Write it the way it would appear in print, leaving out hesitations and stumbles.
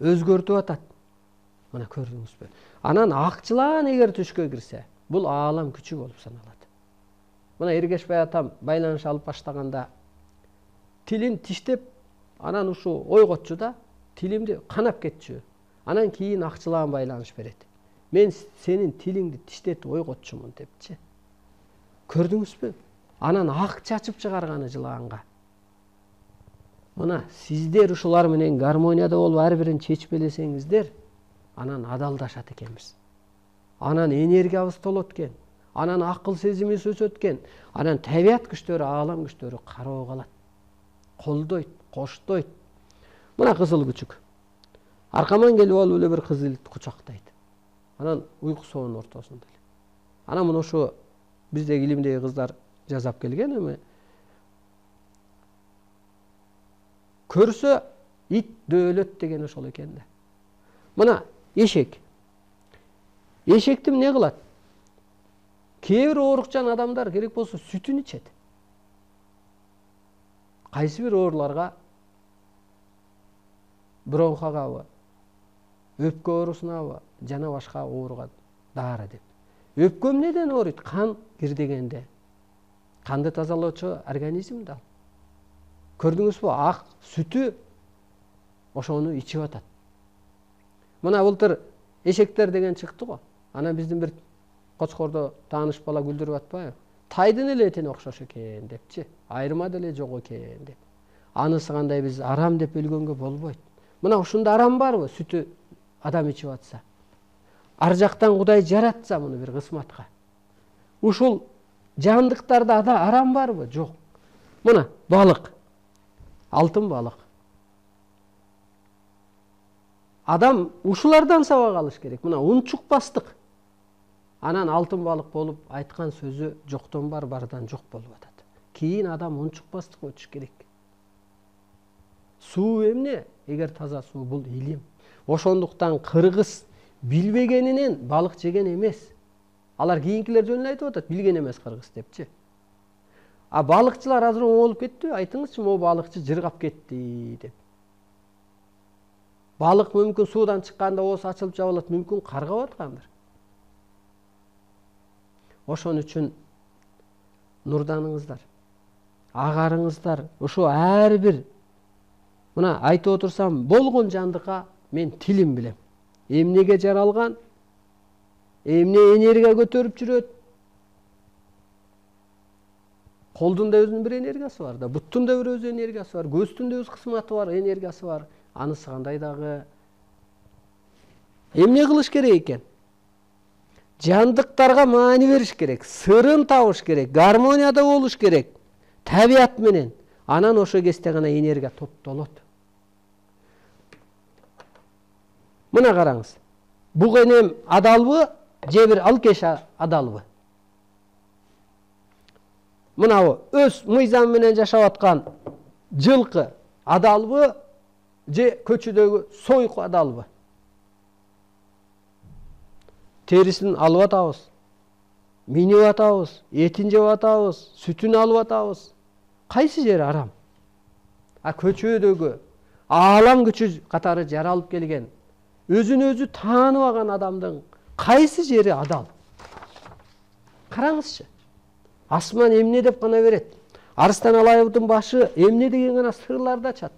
өзгөртүп атат. Мына көрдүңүзбү? Анан акчылан эгер түшкө кирсе, бул аалам күчү болуп саналат. Мына Эргешбай атам байланыш алып баштаганда тилин тиштеп, анан ушу ойготчу да, тилимди канап кетчү. Анан кийин акчылан байланыш берет. Мен сенин тилиңди тиштетип ойготчумун депчи. Көрдүңүзбү? Анан ак чачып чыгарганы жылаганга. Мына сиздер ушулар менен гармонияда болуп ар бирин чечпелесеңиздер, анан адалдашат экенбиз. Анан энергиябыз толот экен. Анан акыл сезимибиз өсөт экен. Анан табият күчтөрү, аалам күчтөрү кароо калат. Колдойт, коштойт. Мына кызыл күчүк. Аркаман келип алып эле бир кыз илди кучактайт. Анан уйку соонун ортосунда эле. Анан мына ошо биздеги илимдеги кыздар жазап келген эми. Көрсө ит дөөлөт деген ошол экен да. Мына эшек. Эшекти эмне кылат? Кээ бир оорукчан адамдар керек болсо сүтүн ичет. Кайсы бир ооруларга, бронхагабы, өпкө оорусунабы, жана башка ооруга дары деп. Өпкө эмнеден ооруйт? Кан кирдегенде. Канды тазалоочу организм да. Көрдүңүзбү? Ак сүтү ошону ичип атат. Мына былтыр эшектер деген чыкты го. Анан биздин бир Кочкордо тааныш бала күлдүрүп атпайбы? Тайдын эле этине окшош экен депчи. Айырма деле жок экен деп. Анысы кандай биз арам деп билгөнгө болбойт. Мына ушунда арам барбы? Сүтү адам ичип атса. Ар жактан Кудай жаратса муну бир кысматка. Ушул жандыктарда арам барбы? Жок. Мына балык. Алтын балык. Адам ушулардан сабак алыш керек. Мына унчукпастык. Анан алтын балык болуп айткан сөзү жоктон бар, бардан жок болуп атат. Кийин адам унчукпастыкка өтүш керек. Суу эмне? Эгер таза суу бул илим. Ошондуктан кыргыз билбегенинен балык жеген эмес. Алар кийинкилер жөн эле айтып атат, билген эмес кыргыз депчи. А балыкчылар азыр оңолуп кеттиби? Айтыңызчы, могу балыкчы жыргап кетти деп. Балык мүмкүн суудан чыкканда оосу ачылып жабылат, мүмкүн каргап аткандыр. Ошон үчүн нурданыңыздар, агарыңыздар, ушу ар бир мына айтып отурсам, болгон жандыкка мен тилим билем. Эмнеге жаралган, эмне энергия көтөрүп жүрөт. Колдун да өзүнүн бир энергиясы бар да, буттун да бир өз энергиясы бар, көздүн да өз кызматы бар, энергиясы бар. Анысы кандай дагы? Эмне кылыш керек экен? Жандыктарга маани бериш керек, сырын табыш керек, гармонияда болуш керек, табият менен. Анан ошо кезде гана энергия топтолот. Мына караңыз. Буг энем адалбы, же бир алкеш адалбы? Мына өз мыйзам менен жашап аткан жылкы адалбы, же көчөдөгү сойку адалбы? Терисин алып атабыз, минип атабыз, этин жеп атабыз, сүтүн алып атабыз. Кайсы жери арам? А көчөдөгү аалам күчү катары жаралып келген, өзүн өзү тааныбаган адамдын кайсы жери адал? Караңызчы. Асман эмне деп гана берет? Арыстан Алаевдин башы эмне деген гана сырларды ачат.